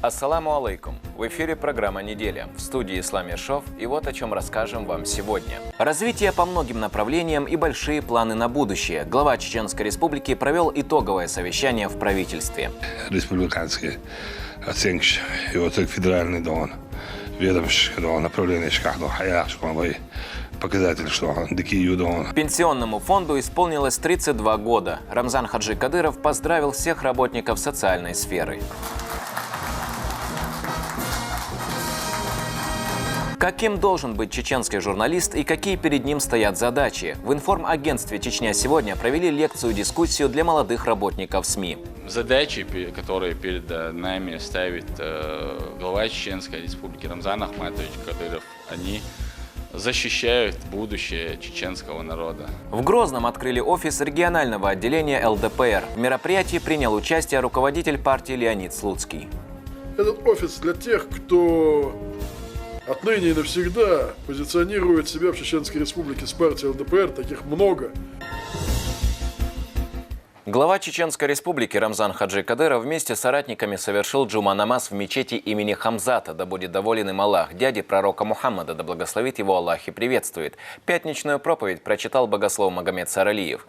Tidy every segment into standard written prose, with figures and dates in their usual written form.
Ассаламу алейкум. В эфире программа «Неделя». В студии Ислам Ершов, и вот о чем расскажем вам сегодня. Развитие по многим направлениям и большие планы на будущее. Глава Чеченской Республики провел итоговое совещание в правительстве. Республиканские оценки и вот федеральный дон, ведомственный дон, направление шкафа, хаяшковый. Показатель, что Пенсионному фонду исполнилось 32 года. Рамзан Хаджи Кадыров поздравил всех работников социальной сферы. Каким должен быть чеченский журналист и какие перед ним стоят задачи? В информагентстве «Чечня сегодня» провели лекцию-дискуссию для молодых работников СМИ. Задачи, которые перед нами ставит глава Чеченской Республики Рамзан Ахматович Кадыров, они защищают будущее чеченского народа. В Грозном открыли офис регионального отделения ЛДПР. В мероприятии принял участие руководитель партии Леонид Слуцкий. Этот офис для тех, кто отныне и навсегда позиционирует себя в Чеченской Республике с партией ЛДПР, таких много. Глава Чеченской Республики Рамзан Хаджи Кадыров вместе с соратниками совершил джума-намаз в мечети имени Хамзата, да будет доволен им Аллах, дяди пророка Мухаммада, да благословит его Аллах и приветствует. Пятничную проповедь прочитал богослов Магомед Саралиев.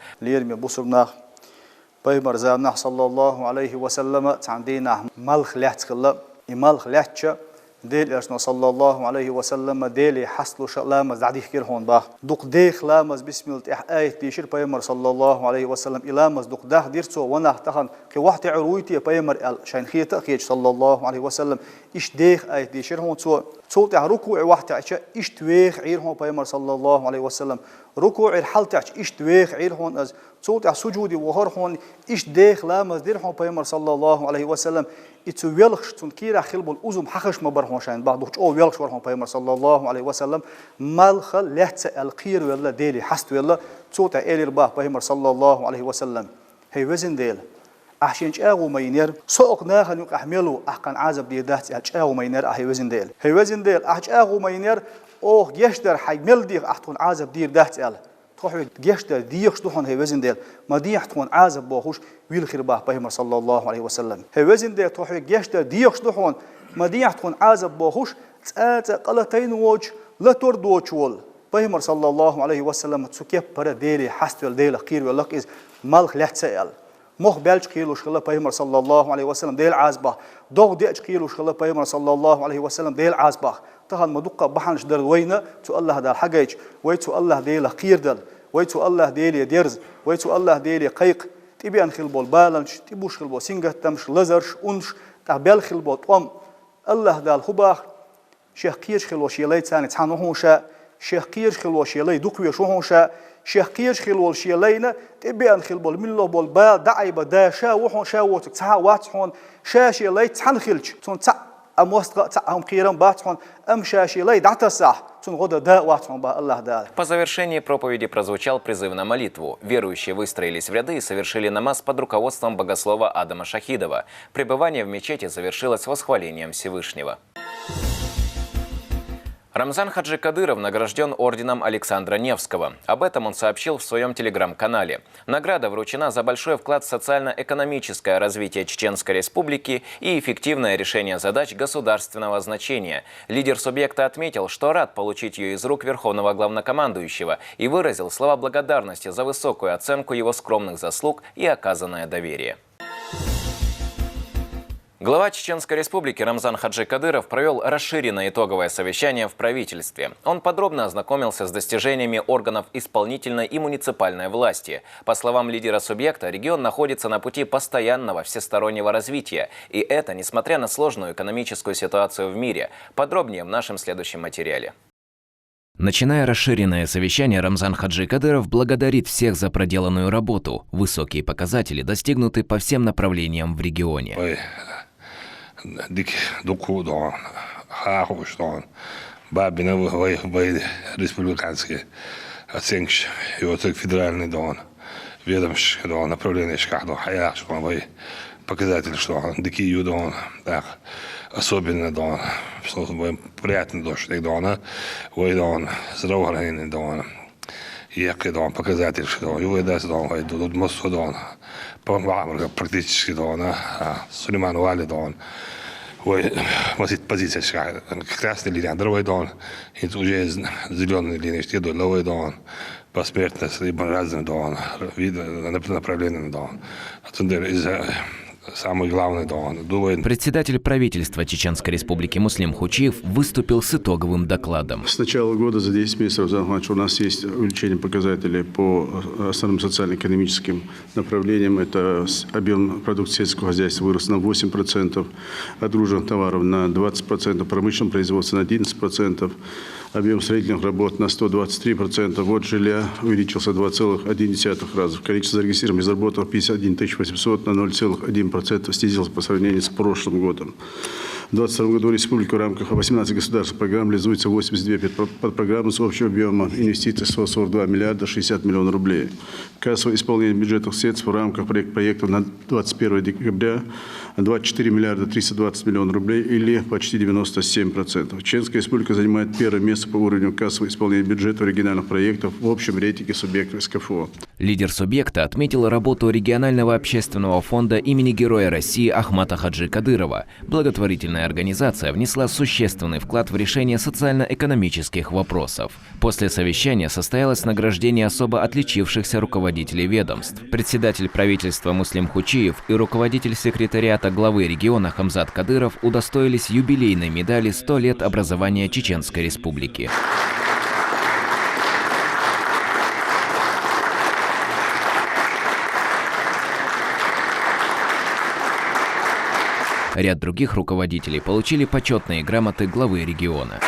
ديل أرسنا صلى الله عليه وسلم ديل حصل شلامز دعديه كيرهون با دق ديخ لامز بسم الله آية ديشير بيمر صلى الله عليه وسلم إلامز دق ده ديرتو وناه تهان كواحد عرويتي بيمر شينخية تأخيج صلى الله عليه وسلم إيش ديخ آية ديشير هون تو ركوع واحد عشاء إيش تويخ عير هون بيمر صلى الله عليه وسلم ركوع الحلت عش إيش تويخ عير هون أز تو سجودي وهر هون إيش ديخ لامز دير هون بيمر صلى الله عليه وسلم إتو ويلخش تنكيرا خلب الأزم حخش مبرهون شان بعض أو ويلخش ورهون بيمر صلى الله عليه وسلم مالخ لحت القير ولا ديلي حست ولا توتا إير باه بيمر صلى الله عليه وسلم هي وزن ديل أحشينش أغو مينير سوق ناخن يق أحملو أحقن عازب دي دهت أحش أغو مينير أهي وزن ديل هي وزن ديل أحش أغو مينير أوه يشدر حيمل ديق أحتون عازب دير دهت أل تروح يشدر ديق شلون هي وزن ديل ما دي أحتون عازب باهوش ويل خير باه بيمر صلى الله عليه وسلم هي وزن ديل تروح يشدر ديق شلون ما دي أحتون عازب باهوش قلتين وجه لا تردوش وول بيمر صلى الله عليه وسلم تسكيب برا ديلي حستول ديل خير ولك إز مالخ لحتسأل مخ بلش كيلو شغله بيمر صلى الله عليه وسلم ديل عازبه دوغ ديش كيلو شغله بيمر صلى الله عليه وسلم ديل عازبه تهان مدقة بحنش در وينه تو الله دال حقيج ويتو الله ديل خير دل ويتو الله ديل درز ويتو الله ديل قيق تبي أنخل بول بالنش تبوش خل بول سينجت تمش لزرش أنش تعبل خل بول طم الله دال خباخ شيخ كيرش خل وشيلي تاني تحنو هونشا شيخ كيرش خل وشيلي دقوي شو هونشا شيخ كيرش خل وشيلينا تبي أنخل بول من الله بول بال دعي بدا شا وحون شا وتك تها واتحون شاشي لي تحنخلش تون تع أموستق تعهم قيران باتحون أم شاشي لي دعت الساح تون غدا دا واتحون با الله دا. По завершении проповеди прозвучал призыв на молитву. Верующие выстроились в ряды и совершили намаз под руководством богослова Адама Шахидова. Пребывание в мечети завершилось восхвалением Всевышнего. Рамзан Хаджи Кадыров награжден орденом Александра Невского. Об этом он сообщил в своем телеграм-канале. Награда вручена за большой вклад в социально-экономическое развитие Чеченской Республики и эффективное решение задач государственного значения. Лидер субъекта отметил, что рад получить ее из рук Верховного Главнокомандующего и выразил слова благодарности за высокую оценку его скромных заслуг и оказанное доверие. Глава Чеченской Республики Рамзан Хаджи Кадыров провел расширенное итоговое совещание в правительстве. Он подробно ознакомился с достижениями органов исполнительной и муниципальной власти. По словам лидера субъекта, регион находится на пути постоянного всестороннего развития. И это несмотря на сложную экономическую ситуацию в мире. Подробнее в нашем следующем материале. Начиная расширенное совещание, Рамзан Хаджи Кадыров благодарит всех за проделанную работу. Высокие показатели достигнуты по всем направлениям в регионе. ديك دكو دون خاخوش دون بابنا وهي республиканские оценки и вот федеральный дон ведомственный дон направление шкафа хаяшковый показатель что дикий дон так особенно дон что приятный дождь дона вой дон здравоохранение дон Який дон показатель что его даст дон вой тут мосту дон практически дон Сулейман Вали дон позиция красной линии, другой дон, и уже зеленой линии, что левый дон, посмертно, либо разный дон, направленный дон. Это самый главный дон. Председатель правительства Чеченской Республики Муслим Хучиев выступил с итоговым докладом. С начала года за 10 месяцев у нас есть увеличение показателей по основным социально-экономическим направлениям. Это объем продукции сельского хозяйства вырос на 8%, отгруженных товаров на 20%, промышленного производства на 11%. Объем строительных работ на 123%. Вот жилья увеличился 2,1 раза. Количество зарегистрированных безработных 51 800 на 0,1% снизилось по сравнению с прошлым годом. В 2022 году в республике в рамках 18 государственных программ реализуется 82 подпрограммы с общим объемом инвестиций 142 миллиарда 60 миллионов рублей. Кассовое исполнение бюджетных средств в рамках проектов на 21 декабря 24 миллиарда 320 миллионов рублей или почти 97%. Чеченская республика занимает первое место по уровню кассового исполнения бюджета региональных проектов в общем рейтинге субъектов СКФО. Лидер субъекта отметил работу регионального общественного фонда имени Героя России Ахмата Хаджи Кадырова. Благотворительная организация внесла существенный вклад в решение социально-экономических вопросов. После совещания состоялось награждение особо отличившихся руководителей ведомств. Председатель правительства Муслим Хучиев и руководитель секретариата главы региона Хамзат Кадыров удостоились юбилейной медали «100 лет образования Чеченской Республики». Ряд других руководителей получили почетные грамоты главы региона.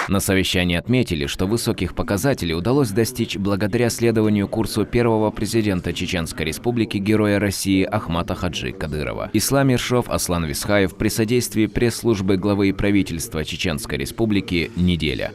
На совещании отметили, что высоких показателей удалось достичь благодаря следованию курсу первого президента Чеченской Республики Героя России Ахмата Хаджи Кадырова. Ислам Ершов, Аслан Висхаев при содействии пресс-службы главы правительства Чеченской Республики «Неделя».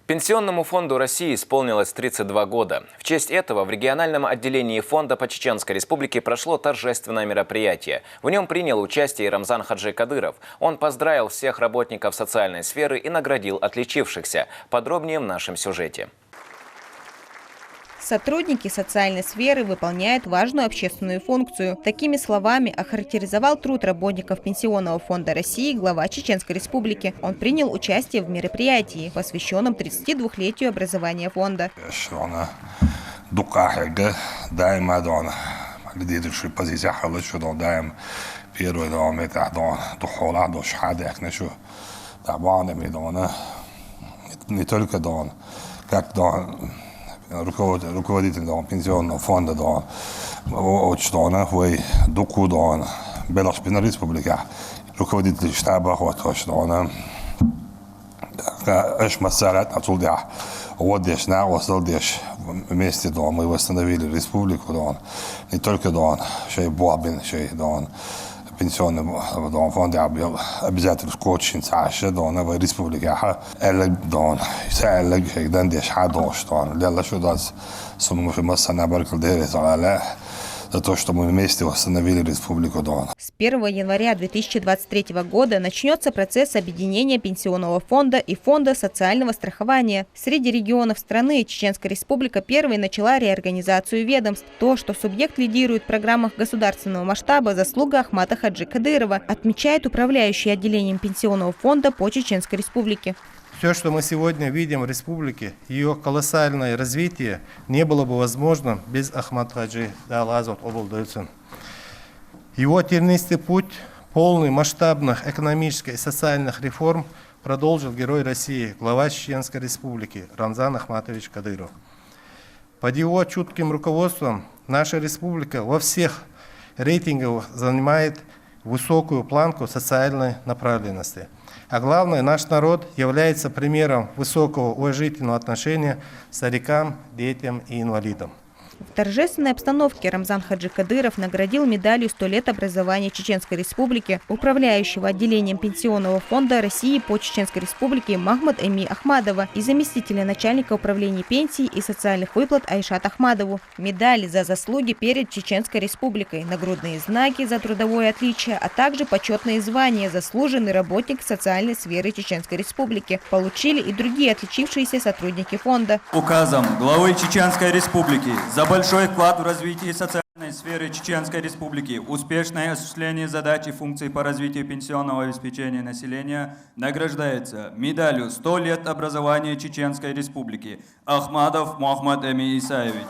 Пенсионному фонду России исполнилось 32 года. В честь этого в региональном отделении фонда по Чеченской Республике прошло торжественное мероприятие. В нем принял участие и Рамзан Хаджи Кадыров. Он поздравил всех работников социальной сферы и наградил отличившихся. Подробнее в нашем сюжете. Сотрудники социальной сферы выполняют важную общественную функцию. Такими словами охарактеризовал труд работников Пенсионного фонда России глава Чеченской Республики. Он принял участие в мероприятии, посвященном 32-летию образования фонда. Руководитель пенсионного фонда Очтона, Дуку, Белашпина Республика, руководитель штаба Очтона, Эшмасарат, Ацулдя, Одеш, на Осалдеш, вместе мы восстановили республику, не только Шей Бобин, Шей пенсионным фонде обязательно скотчин саша в республике элег сэлег хэгдэн дэшхадош лялла шудас суммуши массана баркалдере за то, что мы вместе восстановили республику Дон. С 1 января 2023 года начнется процесс объединения Пенсионного фонда и Фонда социального страхования. Среди регионов страны Чеченская Республика первой начала реорганизацию ведомств. То, что субъект лидирует в программах государственного масштаба, заслуга Ахмата Хаджи Кадырова, отмечает управляющий отделением Пенсионного фонда по Чеченской Республике. Все, что мы сегодня видим в республике, ее колоссальное развитие не было бы возможно без Ахмата Хаджи Кадырова. Его тернистый путь, полный масштабных экономических и социальных реформ, продолжил Герой России, глава Чеченской Республики Рамзан Ахматович Кадыров. Под его чутким руководством наша республика во всех рейтингах занимает высокую планку социальной направленности. А главное, наш народ является примером высокого уважительного отношения к старикам, детям и инвалидам. В торжественной обстановке Рамзан Хаджи Кадыров наградил медалью «100 лет образования Чеченской Республики» управляющего отделением Пенсионного фонда России по Чеченской Республике Махмад Эми Ахмадова и заместителя начальника управления пенсий и социальных выплат Айшат Ахмадову. Медали за заслуги перед Чеченской Республикой, нагрудные знаки за трудовое отличие, а также почетные звания «Заслуженный работник социальной сферы Чеченской Республики» получили и другие отличившиеся сотрудники фонда. Указом главы Чеченской Республики за большой вклад в развитие социальной сферы Чеченской Республики, успешное осуществление задач и функций по развитию пенсионного обеспечения населения награждается медалью «100 лет образования Чеченской Республики» Ахмадов Мохаммад Эми Исаевич.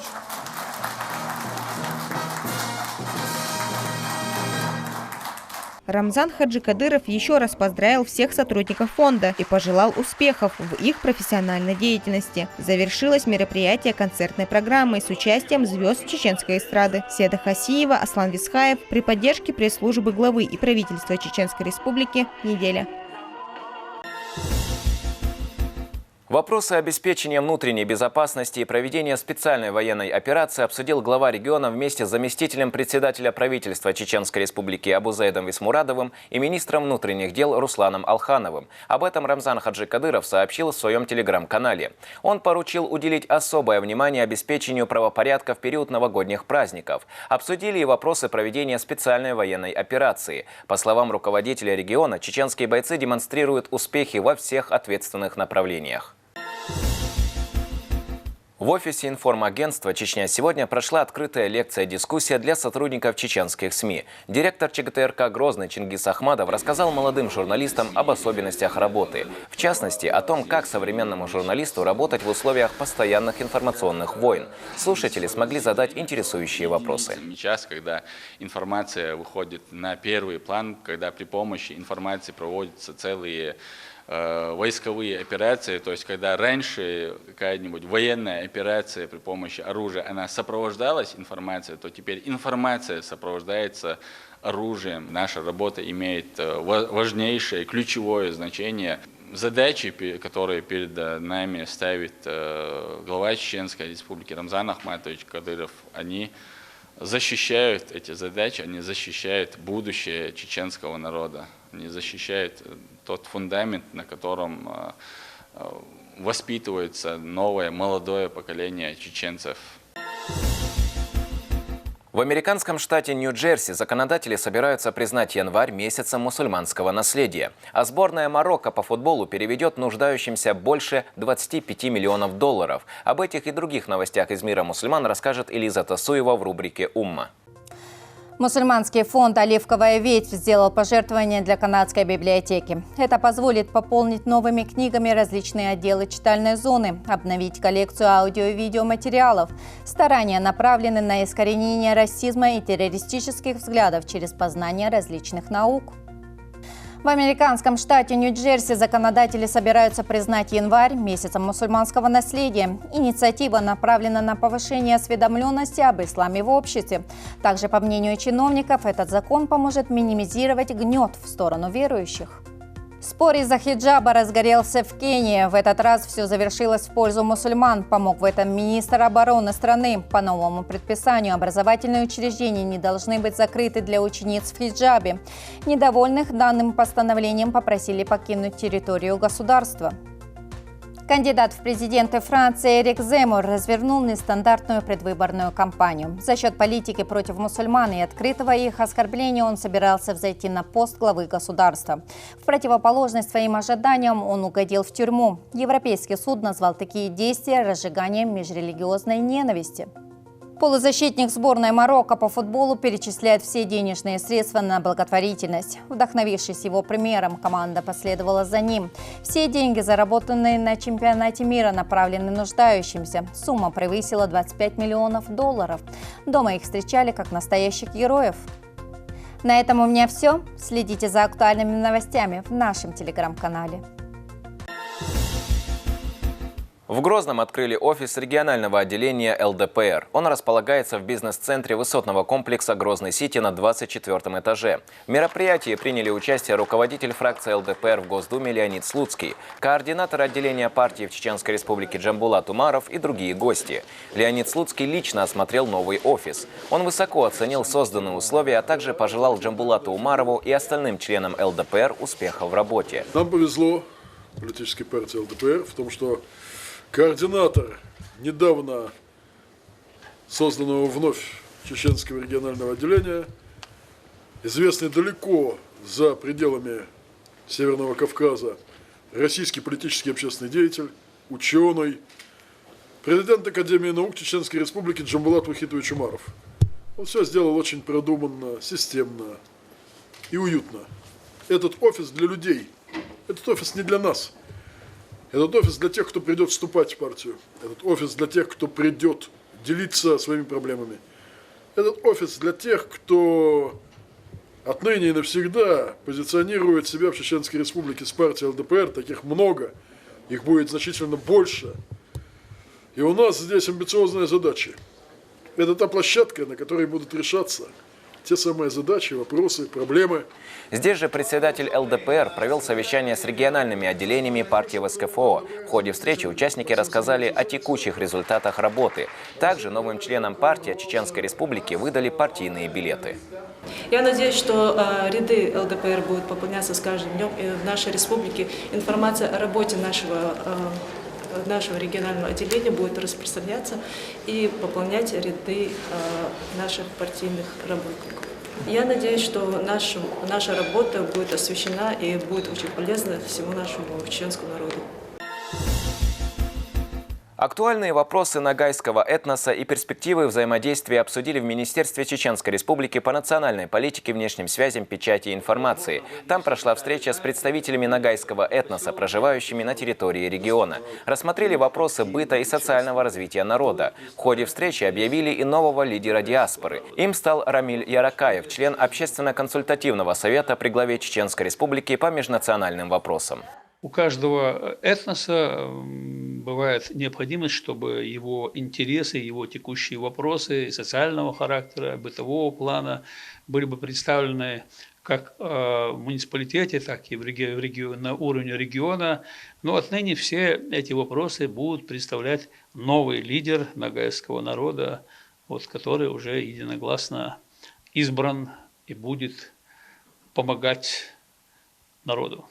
Рамзан Хаджикадыров еще раз поздравил всех сотрудников фонда и пожелал успехов в их профессиональной деятельности. Завершилось мероприятие концертной программы с участием звезд чеченской эстрады Седа Хасиева, Аслан Висхаев при поддержке пресс-службы главы и правительства Чеченской Республики «Неделя». Вопросы обеспечения внутренней безопасности и проведения специальной военной операции обсудил глава региона вместе с заместителем председателя правительства Чеченской Республики Абузаидом Висмурадовым и министром внутренних дел Русланом Алхановым. Об этом Рамзан Хаджикадыров сообщил в своем телеграм-канале. Он поручил уделить особое внимание обеспечению правопорядка в период новогодних праздников. Обсудили и вопросы проведения специальной военной операции. По словам руководителя региона, чеченские бойцы демонстрируют успехи во всех ответственных направлениях. В офисе информагентства «Чечня сегодня» прошла открытая лекция-дискуссия для сотрудников чеченских СМИ. Директор ЧГТРК «Грозный» Чингис Ахмадов рассказал молодым журналистам об особенностях работы. В частности, о том, как современному журналисту работать в условиях постоянных информационных войн. Слушатели смогли задать интересующие вопросы. Сейчас, когда информация выходит на первый план, когда при помощи информации проводятся целые войсковые операции, то есть когда раньше какая-нибудь военная операция при помощи оружия, она сопровождалась информацией, то теперь информация сопровождается оружием. Наша работа имеет важнейшее, ключевое значение. Задачи, которые перед нами ставит глава Чеченской Республики Рамзан Ахматович Кадыров, они защищают эти задачи, они защищают будущее чеченского народа, они защищают тот фундамент, на котором воспитывается новое, молодое поколение чеченцев. В американском штате Нью-Джерси законодатели собираются признать январь месяцем мусульманского наследия. А сборная Марокко по футболу переведет нуждающимся больше 25 миллионов долларов. Об этих и других новостях из мира мусульман расскажет Элиза Тасуева в рубрике «Умма». Мусульманский фонд «Оливковая ветвь» сделал пожертвование для канадской библиотеки. Это позволит пополнить новыми книгами различные отделы читальной зоны, обновить коллекцию аудио и видеоматериалов. Старания направлены на искоренение расизма и террористических взглядов через познание различных наук. В американском штате Нью-Джерси законодатели собираются признать январь месяцем мусульманского наследия. Инициатива направлена на повышение осведомленности об исламе в обществе. Также, по мнению чиновников, этот закон поможет минимизировать гнет в сторону верующих. Спор из-за хиджаба разгорелся в Кении. В этот раз все завершилось в пользу мусульман. Помог в этом министр обороны страны. По новому предписанию образовательные учреждения не должны быть закрыты для учениц в хиджабе. Недовольных данным постановлением попросили покинуть территорию государства. Кандидат в президенты Франции Эрик Земмур развернул нестандартную предвыборную кампанию. За счет политики против мусульман и открытого их оскорбления он собирался взойти на пост главы государства. В противоположность своим ожиданиям он угодил в тюрьму. Европейский суд назвал такие действия разжиганием межрелигиозной ненависти. Полузащитник сборной Марокко по футболу перечисляет все денежные средства на благотворительность. Вдохновившись его примером, команда последовала за ним. Все деньги, заработанные на чемпионате мира, направлены нуждающимся. Сумма превысила 25 миллионов долларов. Дома их встречали как настоящих героев. На этом у меня все. Следите за актуальными новостями в нашем телеграм-канале. В Грозном открыли офис регионального отделения ЛДПР. Он располагается в бизнес-центре высотного комплекса «Грозный-Сити» на 24-м этаже. В мероприятии приняли участие руководитель фракции ЛДПР в Госдуме Леонид Слуцкий, координатор отделения партии в Чеченской Республике Джамбулат Умаров и другие гости. Леонид Слуцкий лично осмотрел новый офис. Он высоко оценил созданные условия, а также пожелал Джамбулату Умарову и остальным членам ЛДПР успеха в работе. Нам повезло, политической партии ЛДПР, в том, что координатор недавно созданного вновь Чеченского регионального отделения, известный далеко за пределами Северного Кавказа, российский политический и общественный деятель, ученый, президент Академии наук Чеченской Республики Джамбулат Вахитович Умаров. Он все сделал очень продуманно, системно и уютно. Этот офис для людей. Этот офис не для нас. Этот офис для тех, кто придет вступать в партию. Этот офис для тех, кто придет делиться своими проблемами. Этот офис для тех, кто отныне и навсегда позиционирует себя в Чеченской Республике с партией ЛДПР. Таких много. Их будет значительно больше. И у нас здесь амбициозные задачи. Это та площадка, на которой будут решаться те самые задачи, вопросы, проблемы. Здесь же председатель ЛДПР провел совещание с региональными отделениями партии в СКФО. В ходе встречи участники рассказали о текущих результатах работы. Также новым членам партии Чеченской Республики выдали партийные билеты. Я надеюсь, что ряды ЛДПР будут пополняться с каждым днем, и в нашей республике информация о работе нашего регионального отделения будет распространяться и пополнять ряды наших партийных работников. Я надеюсь, что наша работа будет освещена и будет очень полезна всему нашему чеченскому народу. Актуальные вопросы ногайского этноса и перспективы взаимодействия обсудили в Министерстве Чеченской Республики по национальной политике, внешним связям, печати и информации. Там прошла встреча с представителями ногайского этноса, проживающими на территории региона. Рассмотрели вопросы быта и социального развития народа. В ходе встречи объявили и нового лидера диаспоры. Им стал Рамиль Яракаев, член Общественно-консультативного совета при главе Чеченской Республики по межнациональным вопросам. У каждого этноса бывает необходимость, чтобы его интересы, его текущие вопросы социального характера, бытового плана были бы представлены как в муниципалитете, так и на уровне региона. Но отныне все эти вопросы будут представлять новый лидер ногайского народа, который уже единогласно избран и будет помогать народу.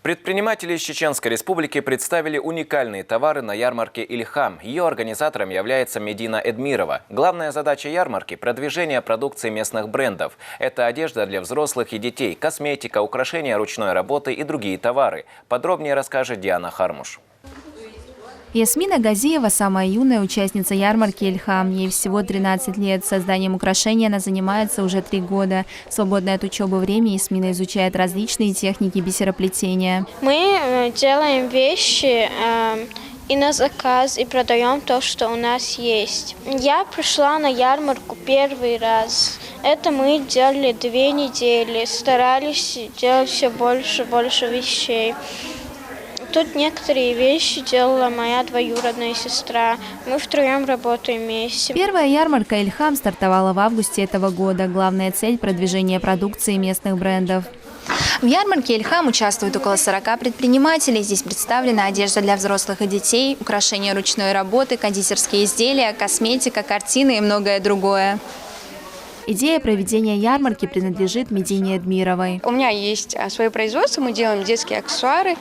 Предприниматели из Чеченской Республики представили уникальные товары на ярмарке «Ильхам». Ее организатором является Медина Эдмирова. Главная задача ярмарки – продвижение продукции местных брендов. Это одежда для взрослых и детей, косметика, украшения ручной работы и другие товары. Подробнее расскажет Диана Хармуш. Ясмина Газиева – самая юная участница ярмарки «Ильхам». Ей всего 13 лет. Созданием украшений она занимается уже 3 года. В свободное от учебы время Ясмина изучает различные техники бисероплетения. Мы делаем вещи и на заказ, и продаем то, что у нас есть. Я пришла на ярмарку первый раз. Это мы делали 2 недели, старались делать все больше вещей. Тут некоторые вещи делала моя двоюродная сестра. Мы втроем работаем вместе. Первая ярмарка «Ильхам» стартовала в августе этого года. Главная цель – продвижение продукции местных брендов. В ярмарке «Ильхам» участвует около 40 предпринимателей. Здесь представлена одежда для взрослых и детей, украшения ручной работы, кондитерские изделия, косметика, картины и многое другое. Идея проведения ярмарки принадлежит Медине Эдмировой. У меня есть свое производство, мы делаем детские аксессуары,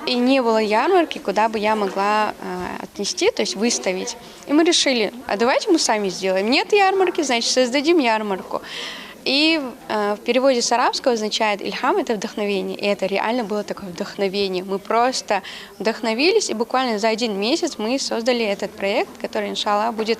и не было ярмарки, куда бы я могла отнести, то есть выставить. И мы решили, а давайте мы сами сделаем. Нет ярмарки, значит, создадим ярмарку. И в переводе с арабского означает «Ильхам» – это вдохновение. И это реально было такое вдохновение. Мы просто вдохновились, и буквально за 1 месяц мы создали этот проект, который, иншаллах, будет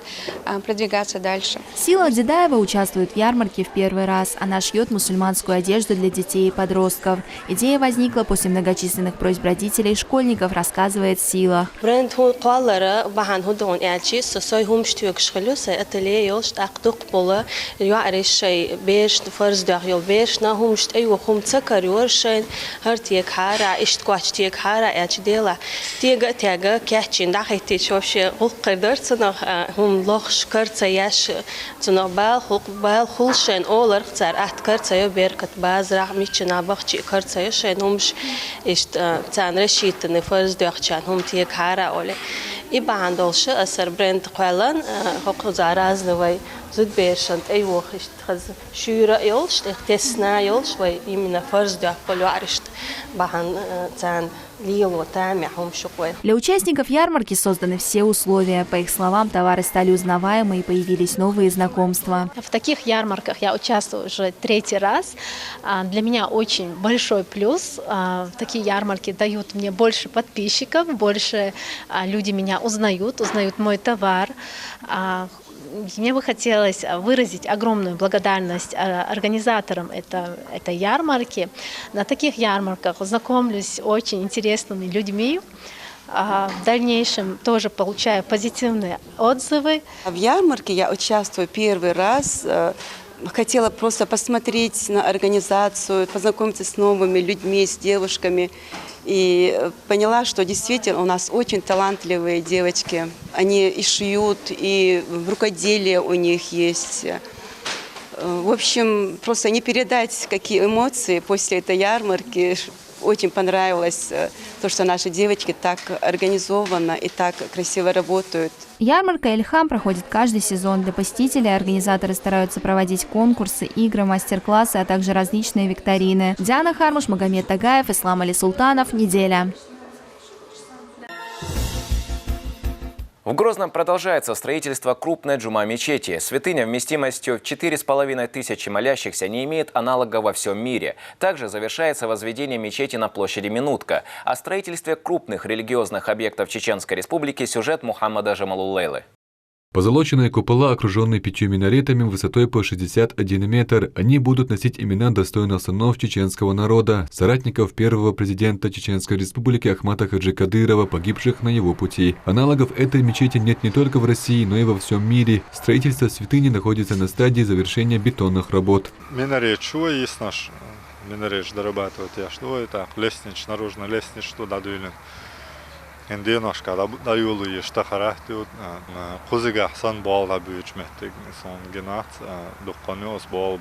продвигаться дальше. Сила Дзидаева участвует в ярмарке в первый раз. Она шьет мусульманскую одежду для детей и подростков. Идея возникла после многочисленных просьб родителей и школьников, рассказывает Сила. بيش فرز داخل بيش نهم شت أيوة خم تكر يورشين هرتيك حارة إشتقاشتيك حارة أجديلا تيجا كحشين داخل تشوفش غلق قدرت سنة هم لخش كرت ياش سنة بال خلشين أول رختار أتكرت يو بيركت بازرع ميتشنا بخشي كرت يشين همش إشت تان رشيت نفرز داخل هم تيجا حارة أولي إبا عندولش أسر برند قلن حق زاراز نوي زود بيرشنت أيوة خز شورة يلش تسنا يلش ويمنا فرز ده كل عرشت بعن تان ليل وتامعهم شقوة. Для участников ярмарки созданы все условия. По их словам, товары стали узнаваемы и появились новые знакомства. В таких ярмарках я участвую уже 3-й раз. Для меня очень большой плюс. Такие ярмарки дают мне больше подписчиков, больше люди меня узнают мой товар. Мне бы хотелось выразить огромную благодарность организаторам этой ярмарки. На таких ярмарках знакомлюсь с очень интересными людьми. В дальнейшем тоже получаю позитивные отзывы. В ярмарке я участвую 1-й раз. Хотела просто посмотреть на организацию, познакомиться с новыми людьми, с девушками. И поняла, что действительно у нас очень талантливые девочки. Они и шьют, и в рукоделии у них есть. В общем, просто не передать, какие эмоции после этой ярмарки. Очень понравилось то, что наши девочки так организованно и так красиво работают. Ярмарка «Эльхам» проходит каждый сезон. Для посетителей организаторы стараются проводить конкурсы, игры, мастер-классы, а также различные викторины. Диана Хармуш, Магомед Тагаев, Ислам Али Султанов. Неделя. В Грозном продолжается строительство крупной джума-мечети. Святыня вместимостью в 4500 молящихся не имеет аналога во всем мире. Также завершается возведение мечети на площади Минутка. О строительстве крупных религиозных объектов Чеченской Республики сюжет Мухаммада Жамалуллейлы. Позолоченные купола, окруженные 5 минаретами высотой по 61 метр. Они будут носить имена достойных сынов чеченского народа, соратников первого президента Чеченской Республики Ахмата Хаджи Кадырова, погибших на его пути. Аналогов этой мечети нет не только в России, но и во всем мире. Строительство святыни находится на стадии завершения бетонных работ. Минарет чего есть наш? Минарет дорабатывать я что это? Лестнич, наружно лестнич туда дуйлен. Индианошка да юлу ешта харахтут кузига сан балга büyütmekte son genat dokkanıyoruz bol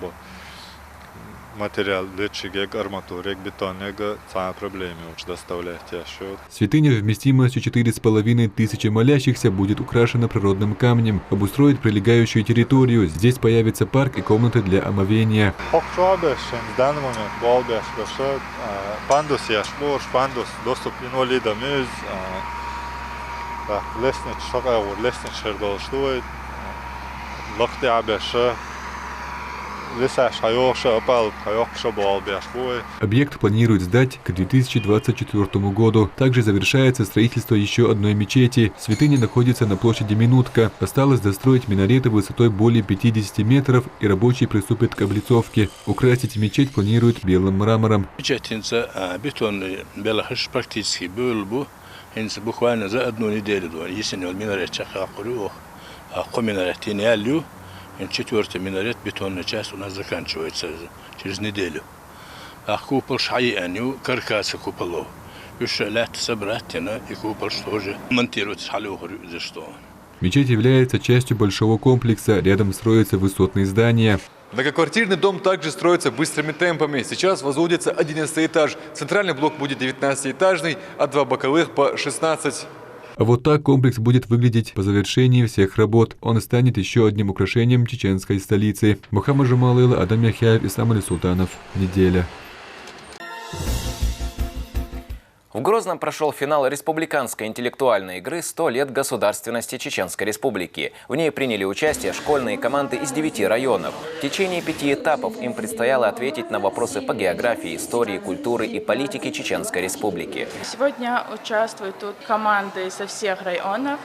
материал лечиге арматуре бетонега цаа проблемы уж доставлять яшут. Святыня вместимостью 4500 молящихся будет украшена природным камнем. Обустроить прилегающую территорию. Здесь появится парк и комнаты для омовения. Пандус яшбор, пандус доступ инвалидам из лестнич шагаур, лестнич шердолштует, лохты абеша. Объект планируют сдать к 2024 году. Также завершается строительство еще одной мечети. Святыня находится на площади Минутка. Осталось достроить минареты высотой более 50 метров, и рабочие приступят к облицовке. Украсить мечеть планируют белым мрамором. Буквально за 1 неделю, если минарет минарет 4-й минарет, бетонная часть у нас заканчивается через неделю. А купол шайяню, каркасы куполов. Еще лет собратина и купол тоже монтируется за что. Мечеть является частью большого комплекса. Рядом строятся высотные здания. Многоквартирный дом также строится быстрыми темпами. Сейчас возводится 11 этаж. Центральный блок будет 19-этажный, а 2 боковых по 16. А вот так комплекс будет выглядеть по завершении всех работ. Он станет еще одним украшением чеченской столицы. Мухаммад Жамалуллейла, Адам Яхяев, Ислам Али Султанов. Неделя. В Грозном прошел финал республиканской интеллектуальной игры «100 лет государственности Чеченской Республики». В ней приняли участие школьные команды из 9 районов. В течение 5 этапов им предстояло ответить на вопросы по географии, истории, культуры и политике Чеченской Республики. Сегодня участвуют тут команды со всех районов.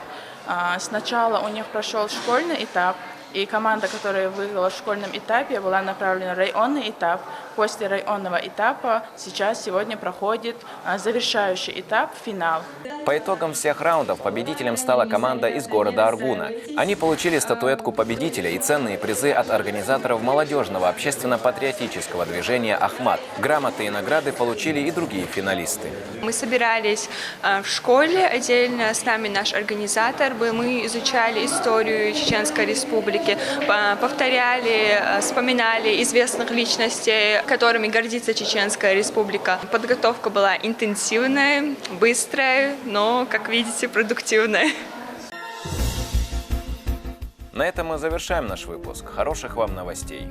Сначала у них прошел школьный этап. И команда, которая выиграла в школьном этапе, была направлена в районный этап. После районного этапа сегодня проходит завершающий этап, финал. По итогам всех раундов победителем стала команда из города Аргуна. Они получили статуэтку победителя и ценные призы от организаторов молодежного общественно-патриотического движения «Ахмат». Грамоты и награды получили и другие финалисты. Мы собирались в школе, отдельно с нами наш организатор был. Мы изучали историю Чеченской Республики, повторяли, вспоминали известных личностей, которыми гордится Чеченская Республика. Подготовка была интенсивная, быстрая, но, как видите, продуктивная. На этом мы завершаем наш выпуск. Хороших вам новостей!